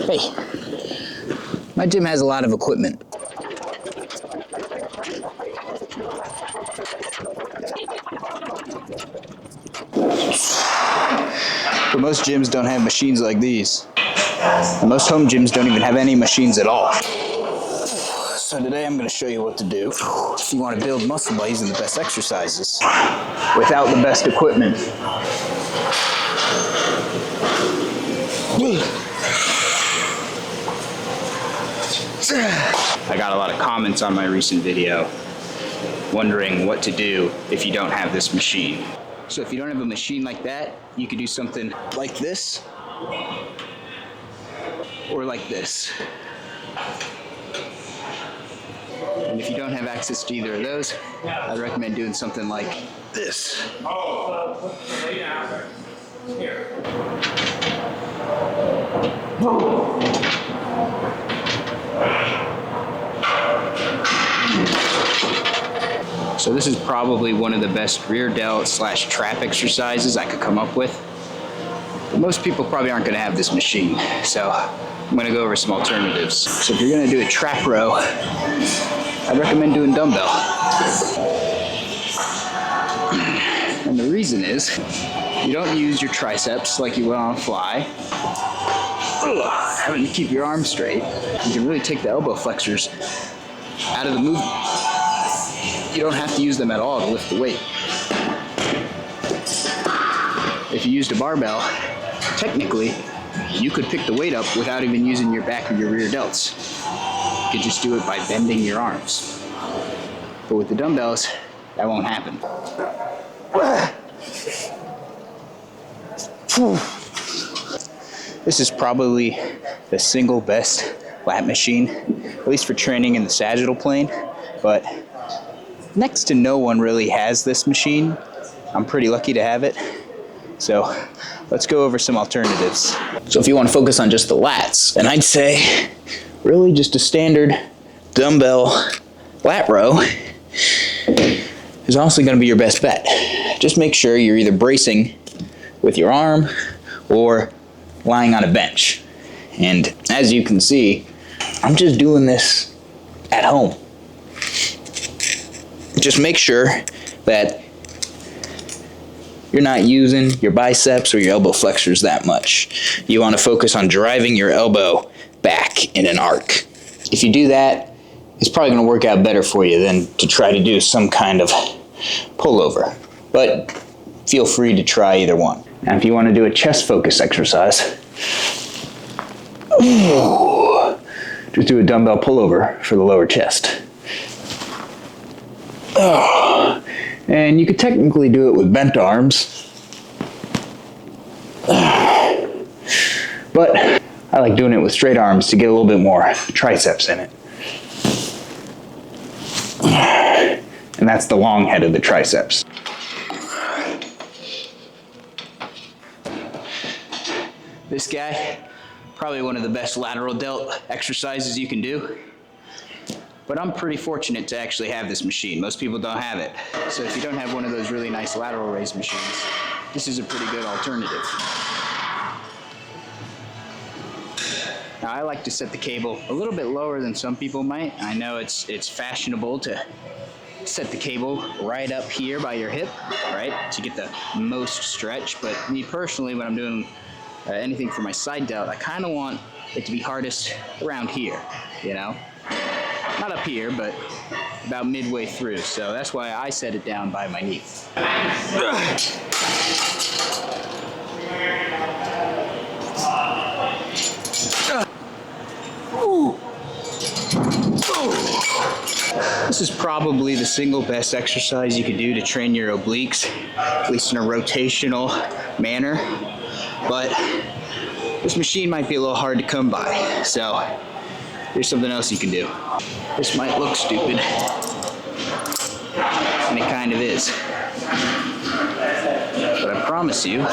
Hey, my gym has a lot of equipment. But most gyms don't have machines like these. And most home gyms don't even have any machines at all. So today I'm going to show you what to do if you want to build muscle by using the best exercises without the best equipment. I got a lot of comments on my recent video wondering what to do if you don't have this machine. So if you don't have a machine like that, you could do something like this or like this. And if you don't have access to either of those, I'd recommend doing something like this. So this is probably one of the best rear delt / trap exercises I could come up with. But most people probably aren't going to have this machine, so I'm going to go over some alternatives. So if you're going to do a trap row, I'd recommend doing dumbbell. And the reason is, you don't use your triceps like you would on a fly. Having to keep your arms straight, you can really take the elbow flexors out of the movement. You don't have to use them at all to lift the weight. If you used a barbell, technically, you could pick the weight up without even using your back or your rear delts. You could just do it by bending your arms. But with the dumbbells, that won't happen. This is probably the single best lat machine, at least for training in the sagittal plane, but next to no one really has this machine. I'm pretty lucky to have it. So let's go over some alternatives. So if you want to focus on just the lats, then I'd say really just a standard dumbbell lat row is honestly going to be your best bet. Just make sure you're either bracing with your arm or lying on a bench. And as you can see, I'm just doing this at home. Just make sure that you're not using your biceps or your elbow flexors that much. You want to focus on driving your elbow back in an arc. If you do that, it's probably going to work out better for you than to try to do some kind of pullover. But feel free to try either one. Now if you want to do a chest focus exercise, just do a dumbbell pullover for the lower chest. And you could technically do it with bent arms, but I like doing it with straight arms to get a little bit more triceps in it. And that's the long head of the triceps. This guy, probably one of the best lateral delt exercises you can do. But I'm pretty fortunate to actually have this machine. Most people don't have it. So if you don't have one of those really nice lateral raise machines, this is a pretty good alternative. Now I like to set the cable a little bit lower than some people might. I know it's fashionable to set the cable right up here by your hip, right? To get the most stretch. But me personally, when I'm doing anything for my side delt, I kind of want it to be hardest around here, you know? Not up here, but about midway through. So that's why I set it down by my knee. This is probably the single best exercise you could do to train your obliques, at least in a rotational manner. But this machine might be a little hard to come by. So here's something else you can do. This might look stupid, and it kind of is. But I promise you,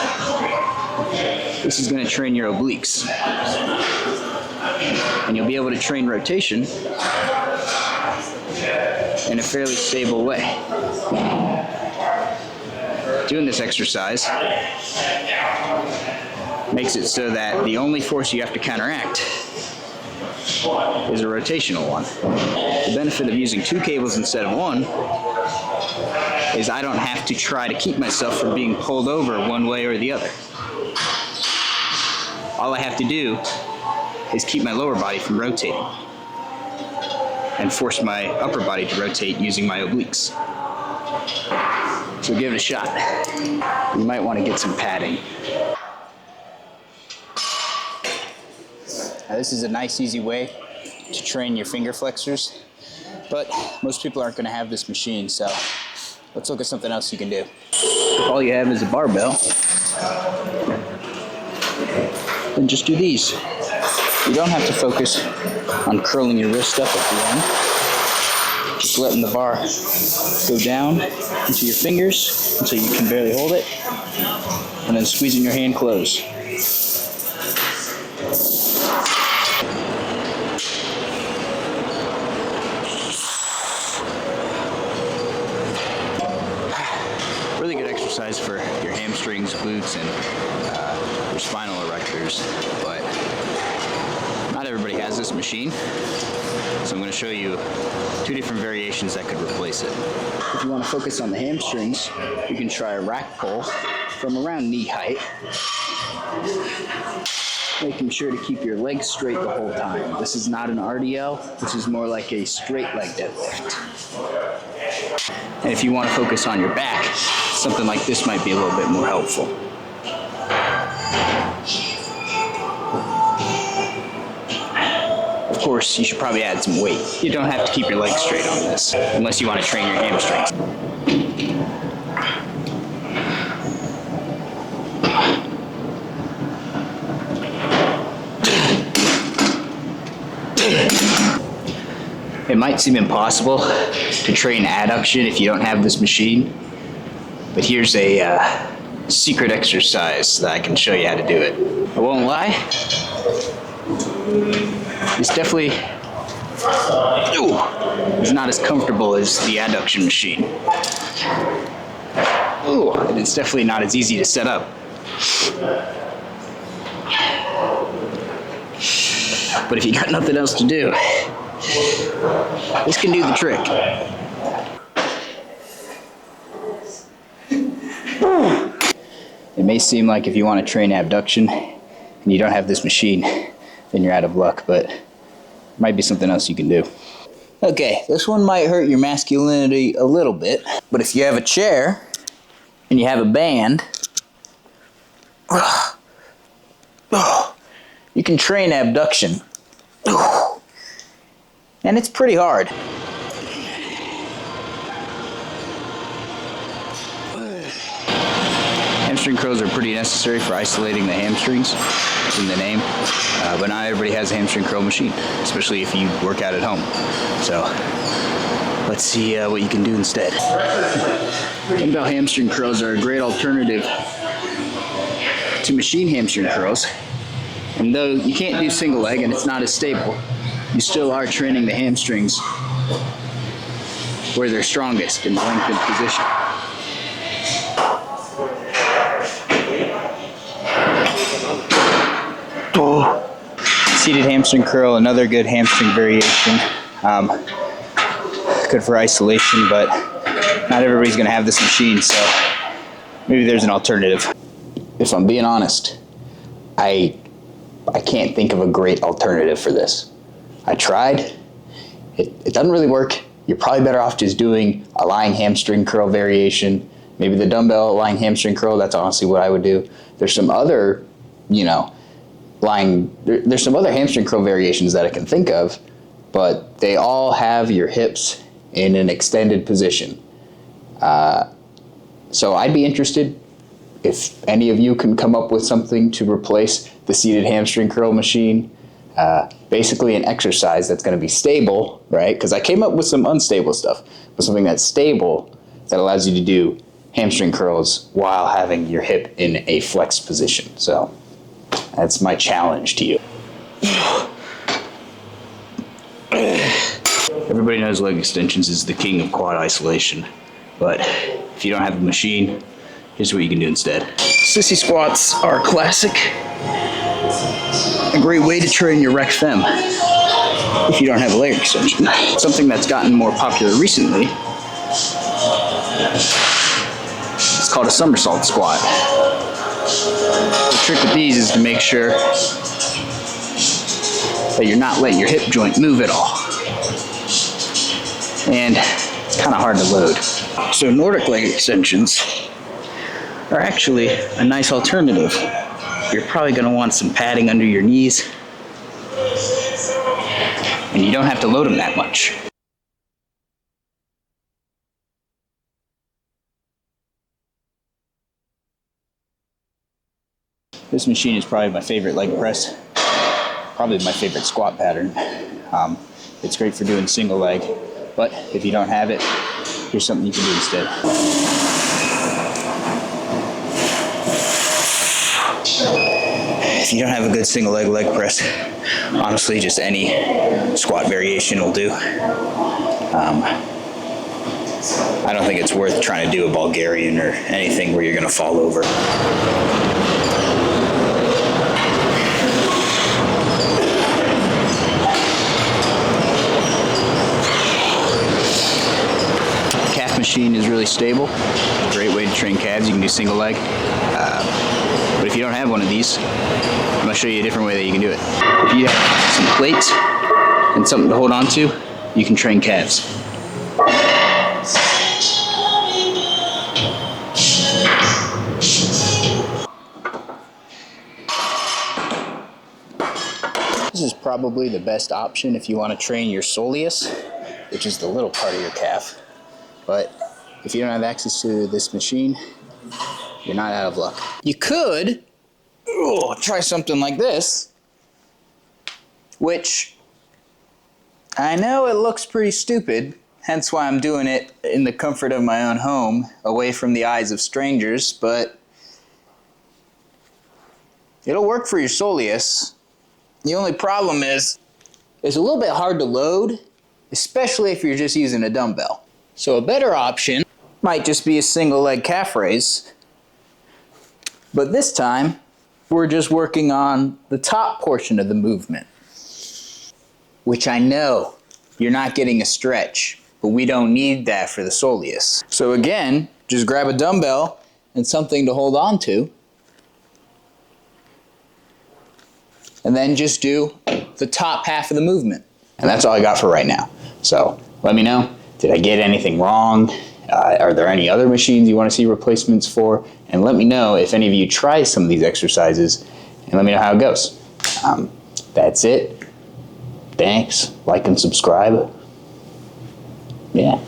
this is going to train your obliques. And you'll be able to train rotation in a fairly stable way. Doing this exercise makes it so that the only force you have to counteract is a rotational one. The benefit of using 2 cables instead of 1 is I don't have to try to keep myself from being pulled over one way or the other. All I have to do is keep my lower body from rotating and force my upper body to rotate using my obliques. So give it a shot. You might want to get some padding. Now this is a nice easy way to train your finger flexors, but most people aren't going to have this machine, so let's look at something else you can do. If all you have is a barbell, then just do these. You don't have to focus on curling your wrist up at the end. Just letting the bar go down into your fingers until you can barely hold it, and then squeezing your hand closed. Really good exercise for your hamstrings, glutes, and your spinal erectors, but not everybody has this machine, so I'm going to show you 2 different variations that could replace it. If you want to focus on the hamstrings, you can try a rack pull from around knee height, making sure to keep your legs straight the whole time. This is not an RDL, this is more like a straight leg deadlift. And if you want to focus on your back, something like this might be a little bit more helpful. Of course, you should probably add some weight. You don't have to keep your legs straight on this, unless you want to train your hamstrings. It might seem impossible to train adduction if you don't have this machine, but here's a secret exercise that I can show you how to do it. I won't lie, it's definitely it's not as comfortable as the adduction machine. And it's definitely not as easy to set up. But if you got nothing else to do, this can do the trick. It may seem like if you want to train abduction and you don't have this machine, then you're out of luck, but there might be something else you can do. Okay, this one might hurt your masculinity a little bit, but if you have a chair and you have a band, you can train abduction. And it's pretty hard. Hamstring curls are pretty necessary for isolating the hamstrings. It's in the name. But not everybody has a hamstring curl machine, especially if you work out at home. So let's see what you can do instead. Dumbbell hamstring curls are a great alternative to machine hamstring curls. And though you can't do single leg and it's not as stable, you still are training the hamstrings where they're strongest in the lengthened position. Seated hamstring curl, another good hamstring variation. Good for isolation, but not everybody's going to have this machine, so maybe there's an alternative. If I'm being honest, I can't think of a great alternative for this. I tried. It doesn't really work. You're probably better off just doing a lying hamstring curl variation. Maybe the dumbbell lying hamstring curl, that's honestly what I would do. There's some other, there's some other hamstring curl variations that I can think of, but they all have your hips in an extended position. So I'd be interested if any of you can come up with something to replace the seated hamstring curl machine. Basically an exercise that's going to be stable, right? Because I came up with some unstable stuff, but something that's stable that allows you to do hamstring curls while having your hip in a flexed position. So that's my challenge to you. Everybody knows leg extensions is the king of quad isolation, but if you don't have a machine, here's what you can do instead. Sissy squats are classic. A great way to train your rec fem if you don't have a leg extension. Something that's gotten more popular recently, it's called a somersault squat. The trick with these is to make sure that you're not letting your hip joint move at all. And it's kind of hard to load. So Nordic leg extensions are actually a nice alternative. You're probably going to want some padding under your knees, and you don't have to load them that much. This machine is probably my favorite leg press, probably my favorite squat pattern. It's great for doing single leg, but if you don't have it, here's something you can do instead. If you don't have a good single leg press, honestly, just any squat variation will do. I don't think it's worth trying to do a Bulgarian or anything where you're going to fall over. Calf machine is really stable. Great way to train calves. You can do single leg. But if you don't have one of these, I'm going to show you a different way that you can do it. If you have some plates and something to hold on to, you can train calves. This is probably the best option if you want to train your soleus, which is the little part of your calf. But if you don't have access to this machine, you're not out of luck. You could try something like this, which I know it looks pretty stupid, hence why I'm doing it in the comfort of my own home, away from the eyes of strangers, but it'll work for your soleus. The only problem is it's a little bit hard to load, especially if you're just using a dumbbell. So a better option might just be a single leg calf raise. But this time, we're just working on the top portion of the movement, which I know you're not getting a stretch, but we don't need that for the soleus. So again, just grab a dumbbell and something to hold on to, and then just do the top half of the movement. And that's all I got for right now. So let me know, did I get anything wrong? Are there any other machines you want to see replacements for? And let me know if any of you try some of these exercises, and let me know how it goes. That's it. Thanks. Like and subscribe. Yeah.